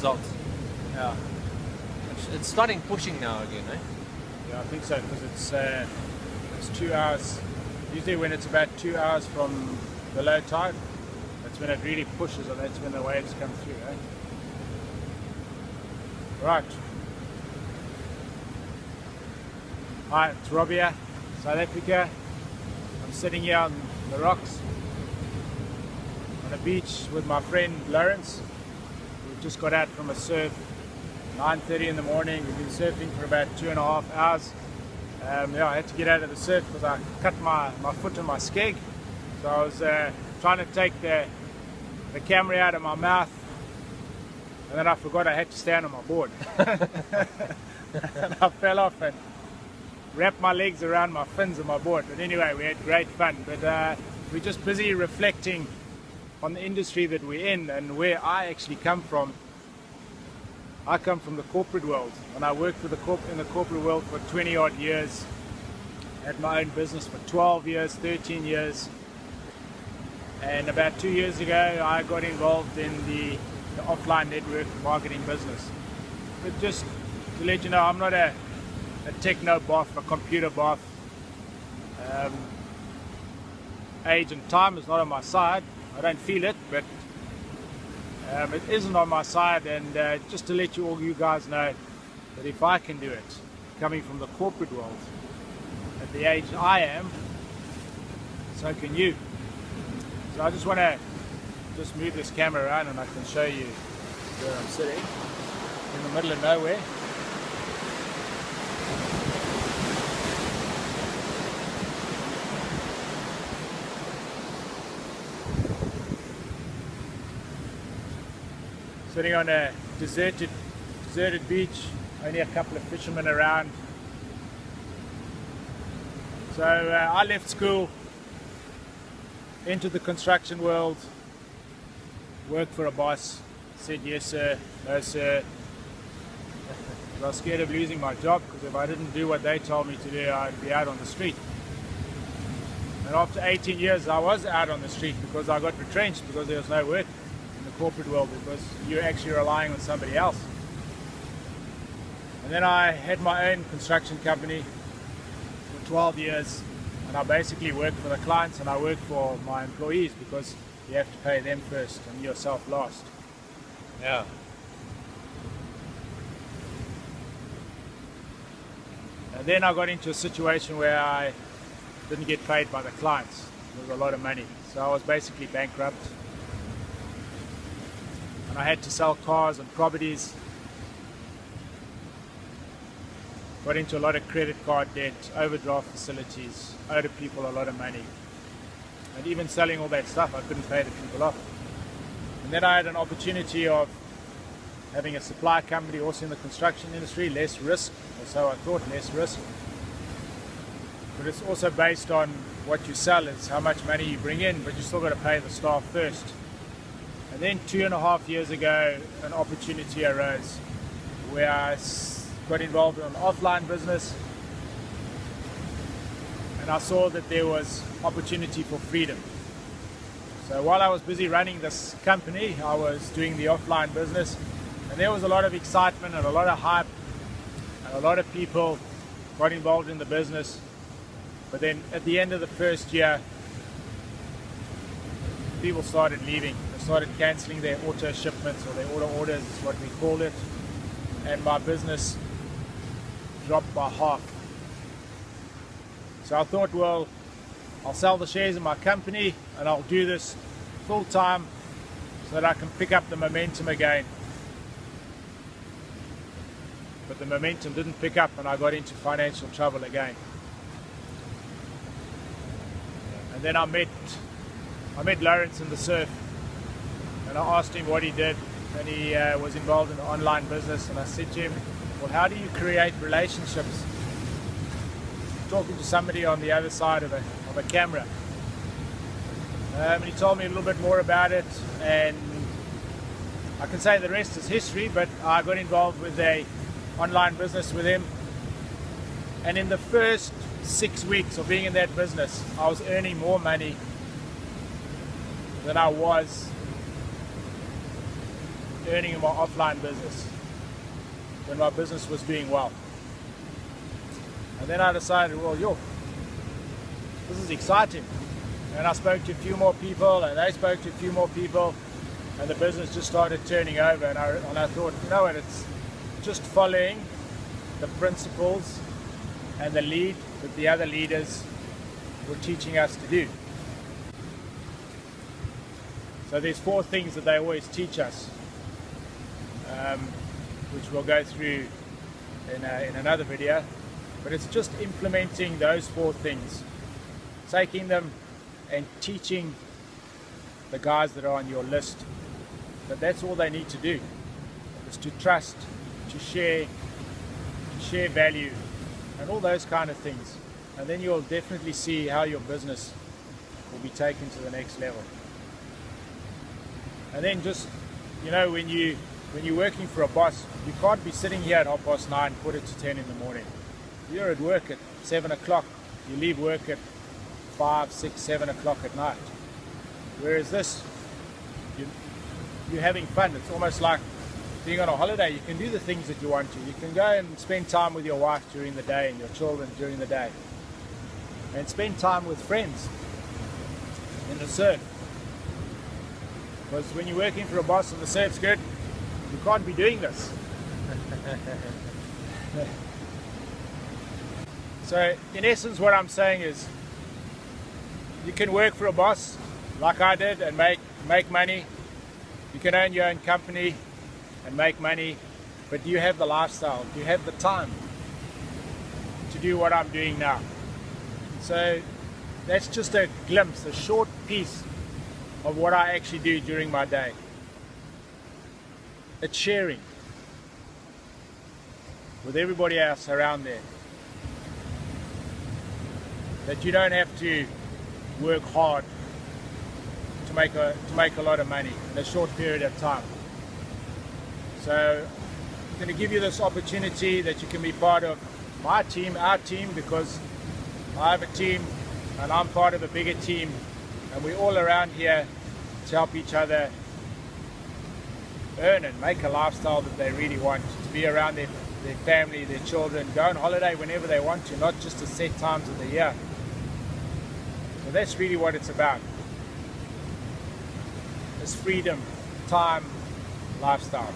results. Yeah. It's starting pushing now again, eh? Yeah, I think so, because it's 2 hours. Usually when it's about 2 hours from the low tide, that's when it really pushes, and that's when the waves come through, eh? Right. Hi, it's Rob here, South Africa. I'm sitting here on the rocks on a beach with my friend Lawrence. We've just got out from a surf, 9:30 in the morning. We've been surfing for about 2.5 hours. Yeah, I had to get out of the surf because I cut my foot on my skeg. So I was trying to take the camera out of my mouth, and then I forgot I had to stand on my board. And I fell off and wrapped my legs around my fins of my board. But anyway, we had great fun. But we're just busy reflecting on the industry that we're in and where I actually come from. I come from the corporate world, and I worked in the corporate world for 20 odd years. Had my own business for 12 years, 13 years. And about 2 years ago, I got involved in the offline network marketing business. But just to let you know, I'm not a techno buff, a computer buff. Age and time is not on my side. I don't feel it, but it isn't on my side. And just to let all you guys know that if I can do it, coming from the corporate world, at the age I am, so can you. So I just want to move this camera around, and I can show you where I'm sitting, in the middle of nowhere. Sitting on a deserted beach, only a couple of fishermen around. So I left school, entered the construction world, worked for a boss, said yes sir, no sir. I was scared of losing my job, because if I didn't do what they told me to do, I'd be out on the street. And after 18 years I was out on the street because I got retrenched, because there was no work in the corporate world, because you're actually relying on somebody else. And then I had my own construction company for 12 years, and I basically worked for the clients and I worked for my employees, because you have to pay them first and yourself last. Yeah. And then I got into a situation where I didn't get paid by the clients. It was a lot of money. So I was basically bankrupt. And I had to sell cars and properties. Got into a lot of credit card debt, overdraft facilities, owed people a lot of money. And even selling all that stuff, I couldn't pay the people off. And then I had an opportunity of having a supply company also in the construction industry, less risk, or so I thought, less risk. But it's also based on what you sell, is how much money you bring in, but you still got to pay the staff first. And then 2.5 years ago, an opportunity arose where I got involved in an offline business, and I saw that there was opportunity for freedom. So while I was busy running this company, I was doing the offline business, and there was a lot of excitement and a lot of hype, and a lot of people got involved in the business. But then at the end of the first year, people started leaving. They started cancelling their auto shipments, or their auto orders is what we call it, and my business dropped by half. So I thought, well, I'll sell the shares in my company and I'll do this full time so that I can pick up the momentum again. But the momentum didn't pick up, and I got into financial trouble again. And then I met Lawrence in the surf, and I asked him what he did, and he was involved in the online business. And I said to him, well, how do you create relationships talking to somebody on the other side of a camera? And he told me a little bit more about it, and I can say the rest is history. But I got involved with a online business with him, and in the first 6 weeks of being in that business, I was earning more money than I was earning in my offline business when my business was doing well. And then I decided, well, this is exciting. And I spoke to a few more people, and they spoke to a few more people, and the business just started turning over. And I thought, you know what, it's just following the principles and the lead that the other leaders were teaching us to do. So there's 4 things that they always teach us, which we'll go through in another video. But it's just implementing those 4 things, taking them and teaching the guys that are on your list that that's all they need to do, is to trust, to share value, and all those kind of things. And then you'll definitely see how your business will be taken to the next level. And then just, you know, when you're working for a boss, you can't be sitting here at 9:30, 9:45 in the morning. You're at work at 7 o'clock. You leave work at 5, 6, 7 o'clock at night. Whereas this, you're having fun. It's almost like being on a holiday. You can do the things that you want to. You can go and spend time with your wife during the day and your children during the day. And spend time with friends in the surf. Because when you're working for a boss and the surf's good, you can't be doing this. So in essence, what I'm saying is, you can work for a boss like I did and make money. You can own your own company and make money, but do you have the lifestyle? Do you have the time to do what I'm doing now? So that's just a glimpse, a short piece of what I actually do during my day. It's sharing with everybody else around there. That you don't have to work hard to make a lot of money in a short period of time. So I'm going to give you this opportunity that you can be part of my team, our team, because I have a team and I'm part of a bigger team, and we're all around here to help each other earn and make a lifestyle that they really want, to be around their family, their children, go on holiday whenever they want to, not just at set times of the year. So that's really what it's about. It's freedom, time, lifestyle.